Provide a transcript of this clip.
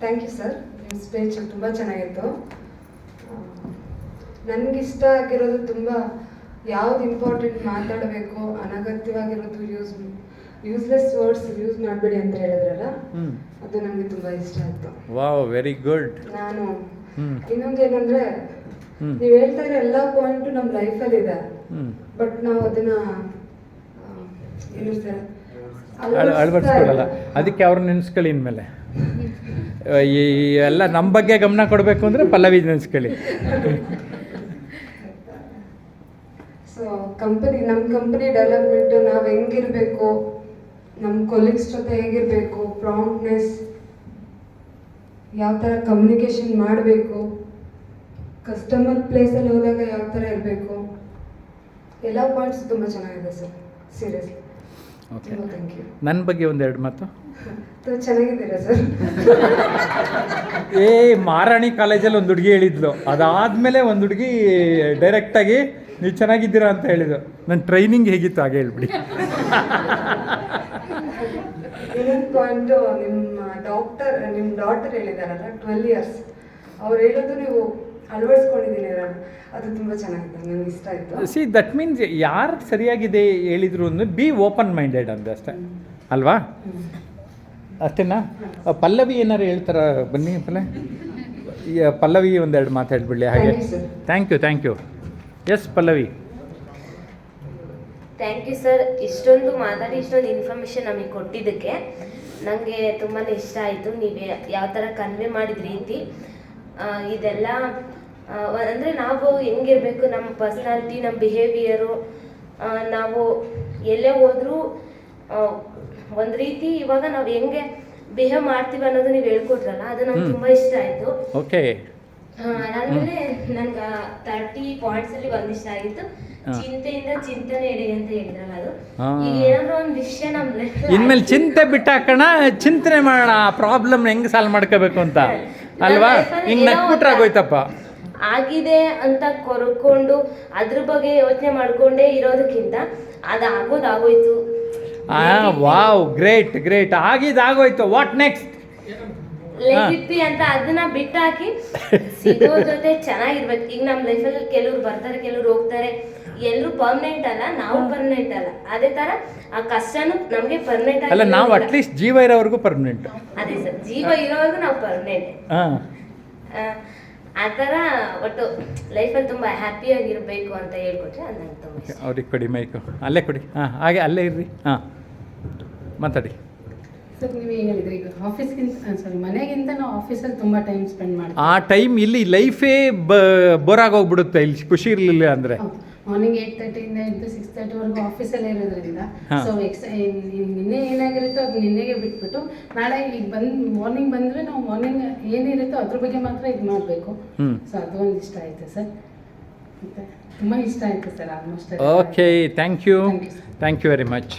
Thank you sir. ನಿಮ್ಮ speech ತುಂಬ ಚೆನ್ನಾಗಿತ್ತು. ನನಗಿಷ್ಟ ಆಗಿರೋದು ತುಂಬ ಯಾವ್ದು ಇಂಪಾರ್ಟೆಂಟ್ ಮಾತಾಡಬೇಕು, ಅನಗತ್ಯವಾಗಿರೋದು ಯೂಸ್ಲೆಸ್ ವರ್ಡ್ಸ್ ಯೂಸ್ ಮಾಡಬೇಡಿ ಅಂತ ಹೇಳಿದ್ರಲ್ಲ, ಅದು ನನಗೆ ತುಂಬ ಇಷ್ಟ ಆಯಿತು. Wow, very good. ನಾನು ಇನ್ನೊಂದು ಏನಂದರೆ, ನೀವು ಹೇಳ್ತಾ ಇರೋ ಎಲ್ಲ ಪಾಯಿಂಟು ನಮ್ಮ ಲೈಫಲ್ಲಿ ಇದೆ, ಬಟ್ ನಾವು ಅದನ್ನ ಏನು ಸರ್ ಅಳವಡಿಸ್ಕೊಳ್ಳಲ್ಲ. ಅದಕ್ಕೆ ಅವ್ರು ನೆನೆಸ್ಕೊಳ್ಳಿ ಇನ್ಮೇಲೆ. ಈ ಎಲ್ಲ ನಮ್ಮ ಬಗ್ಗೆ ಗಮನ ಕೊಡಬೇಕು ಅಂದರೆ ಪಲ್ಲವಿ ನೆನೆಸ್ಕೊಳ್ಳಿ. ಸೊ ನಮ್ಮ ಕಂಪನಿ ಡೆವಲಪ್ಮೆಂಟು ನಾವು ಹೆಂಗಿರಬೇಕು, ನಮ್ಮ ಕೊಲೀಗ್ಸ್ ಜೊತೆ ಹೇಗಿರಬೇಕು, ಪ್ರಾಂಪ್ಟ್ನೆಸ್, ಯಾವ ಥರ ಕಮ್ಯುನಿಕೇಷನ್ ಮಾಡಬೇಕು, ಕಸ್ಟಮರ್ ಪ್ಲೇಸಲ್ಲಿ ಹೋದಾಗ ಯಾವ ಥರ ಇರಬೇಕು, ಎಲ್ಲ ಪಾಯಿಂಟ್ಸ್ ತುಂಬ ಚೆನ್ನಾಗಿದೆ sir. Seriously okay, thank you. ನನ್ನ ಬಗ್ಗೆ ಒಂದೆರಡು ಮಾತು. ಚೆನ್ನಾಗಿದ್ದೀರಾ ಸರ್? ಮಾರಾಣಿ ಕಾಲೇಜಲ್ಲಿ ಒಂದು ಹುಡುಗಿ ಹೇಳಿದ್ಲು, ಅದಾದಮೇಲೆ ಒಂದು ಹುಡುಗಿ ಡೈರೆಕ್ಟಾಗಿ ನೀವು ಚೆನ್ನಾಗಿದ್ದೀರಾ ಅಂತ ಹೇಳಿದ್ರು. ನನ್ನ ಟ್ರೈನಿಂಗ್ ಹೇಗಿತ್ತು ಹಾಗೆ ಹೇಳ್ಬಿಡಿ. ಇನ್ನೊಂದು ಪಾಯಿಂಟು, ನಿಮ್ಮ ಡಾಟರ್ ಹೇಳಿದಾರಲ್ಲ 12 years, ಅವ್ರು ಹೇಳೋದು ನೀವು ಅಳವಡಿಸ್ಕೊಂಡಿದ್ದೀನಿ, ಅದು ತುಂಬ ಚೆನ್ನಾಗಿದೆ, ನನಗೆ ಇಷ್ಟ ಆಯಿತು. ಸಿ ದಟ್ ಮೀನ್ಸ್ ಯಾರು ಸರಿಯಾಗಿದೆ ಹೇಳಿದ್ರು ಅಂದ್ರೆ ಬಿ ಓಪನ್ ಮೈಂಡೆಡ್ ಅಂತ ಅಷ್ಟೇ ಅಲ್ವಾ? ಅಷ್ಟೇನಾ? ಪಲ್ಲವಿ ಏನಾರು ಹೇಳ್ತಾರ? ಬನ್ನಿ ಪಲ್ಲವಿ ಒಂದೆರಡು ಮಾತು ಹೇಳ್ಬಿಡ್ಲಿ ಹಾಗೆ. Thank you. Yes Pallavi. Thank you sir. ಇಷ್ಟೊಂದು ಮಾತಾಡಿ ಇಷ್ಟೊಂದು ಇನ್ಫಾರ್ಮೇಷನ್ ನಮಗೆ ಕೊಟ್ಟಿದ್ದಕ್ಕೆ ನನಗೆ ತುಂಬಾ ಇಷ್ಟ ಆಯಿತು. ನೀವು ಯಾವ ಥರ ಕನ್ವೆ ಮಾಡಿದ ರೀತಿ, ಇದೆಲ್ಲ ಅಂದರೆ ನಾವು ಹೆಂಗಿರಬೇಕು, ನಮ್ಮ ಪರ್ಸ್ನಾಲಿಟಿ, ನಮ್ಮ ಬಿಹೇವಿಯರು, ನಾವು ಎಲ್ಲೇ ಹೋದರೂ ಒಂದು ರೀತಿ ಇವಾಗ ನಾವು ಹೆಂಗೆ ಬಿಹೇವ್ ಮಾಡ್ತೀವಿ ಅನ್ನೋದು ನೀವು ಹೇಳ್ಕೊಟ್ರಲ್ಲ, ಅದು ನಂಗೆ ತುಂಬ ಇಷ್ಟ ಆಯಿತು. ಓಕೆ. ಅದಾದಮೇಲೆ ನನಗೆ 30 ಪಾಯಿಂಟ್ಸಲ್ಲಿ ಒಂದಿಷ್ಟ ಆಗಿತ್ತು, ಚಿಂತೆಯಿಂದ ಚಿಂತನೆ ಎಡೆ ಅಂತ ಹೇಳಿದ್ರಲ್ಲ, ಅದು ಈಗ ಏನಾದರೂ ಒಂದು ವಿಷಯ ನಮ್ಮ ಇನ್ಮೇಲೆ ಚಿಂತೆ ಬಿಟ್ಟಾಕಣ, ಚಿಂತನೆ ಮಾಡೋಣ ಪ್ರಾಬ್ಲಮ್ ಹೆಂಗೆ ಸಾಲ್ವ್ ಮಾಡ್ಕೋಬೇಕು ಅಂತ ಅಲ್ವಾ? ಹಿಂಗೆ ನಕ್ಬಿಟ್ರೆ ಆಗೋಯ್ತಪ್ಪ. ಆಗಿದೆ ಅಂತ ಕೊರ್ಕೊಂಡು ಅದ್ರ ಬಗ್ಗೆ ಯೋಚನೆ ಮಾಡ್ಕೊಂಡೇ ಇರೋದಕ್ಕಿಂತ ಅದು ಆಗೋಯ್ತು. Wow, great. ಆಗೋಯ್ತು, ವಾಟ್ ನೆಕ್ಸ್ಟ್ ಅಂತ ಅದನ್ನ ಬಿಟ್ಟಾಕಿ ಸಿಗೋ ಜೊತೆ ಚೆನ್ನಾಗಿರ್ಬೇಕು. ಈಗ ನಮ್ಮ ಲೈಫಲ್ಲಿ ಕೆಲವ್ರು ಬರ್ತಾರೆ, ಕೆಲವ್ರು ಹೋಗ್ತಾರೆ, ಎಲ್ಲರೂ ಪರ್ಮನೆಂಟ್ ಅಲ್ಲ, ನಾವು ಪರ್ಮನೆಂಟ್ ಅಲ್ಲ. ಅದೇ ತರ ಆ ಕಷ್ಟನೂ ನಮ್ಗೆ ಪರ್ಮನೆಂಟ್ ಅಲ್ಲ, ನಾವು ಅಟ್ಲೀಸ್ಟ್ ಜೀವ ಇರೋವರೆಗೂ ಪರ್ಮನೆಂಟ್. ಅದೇ ಸರ್, ಜೀವ ಇರೋವರೆಗೂ ನಾವು ಪರ್ಮನೆಂಟ್. ಆ ಥರ ಒಟ್ಟು ಲೈಫಲ್ಲಿ ತುಂಬ ಹ್ಯಾಪಿಯಾಗಿರಬೇಕು ಅಂತ ಹೇಳ್ಕೊಟ್ರೆ ಅದು ನಂಗೆ ತುಂಬ ಇಷ್ಟ. ಅವ್ರಿಗೆ ಕೊಡಿ ಮೈಕು, ಅಲ್ಲೇ ಕೊಡಿ. ಹಾಗೆ ಅಲ್ಲೇ ಇರ್ರಿ. ಮಾತಾಡಿ ಸರ್. ನೀವು ಹೇಳಿದ್ರಿ ಈಗ ಆಫೀಸ್ಗಿಂತ ಮನೆಗಿಂತ ನಾವು ಆಫೀಸಲ್ಲಿ ತುಂಬ ಟೈಮ್ ಸ್ಪೆಂಡ್ ಮಾಡ್ತೀವಿ. ಆ ಟೈಮ್ ಇಲ್ಲಿ ಲೈಫೇ ಬೋರಾಗೋಗ್ಬಿಡುತ್ತೆ ಇಲ್ಲಿ ಖುಷಿ ಇರಲಿಲ್ಲ ಅಂದರೆ. ಮಾರ್ನಿಂಗ್ 8:30 ಇಂದ 6:30ವರೆಗೂ ಆಫೀಸಲ್ಲೇ ಇರೋದ್ರಿಂದ ಸೊ ನಿನ್ನೆ ಏನಾಗಿರುತ್ತೋ ಅದು ನಿನ್ನೆಗೆ ಬಿಟ್ಬಿಟ್ಟು ನಾಳೆ ಈಗ ಮಾರ್ನಿಂಗ್ ಬಂದರೆ ನಾವು ಮಾರ್ನಿಂಗ್ ಏನಿರುತ್ತೋ ಅದ್ರ ಬಗ್ಗೆ ಮಾತ್ರ ಇದು ಮಾಡಬೇಕು. ಸೊ ಅದು ಒಂದು ಇಷ್ಟ ಆಯಿತು ಸರ್, ಮತ್ತು ತುಂಬ ಇಷ್ಟ ಆಯಿತು sir almost. Okay, thank you very much.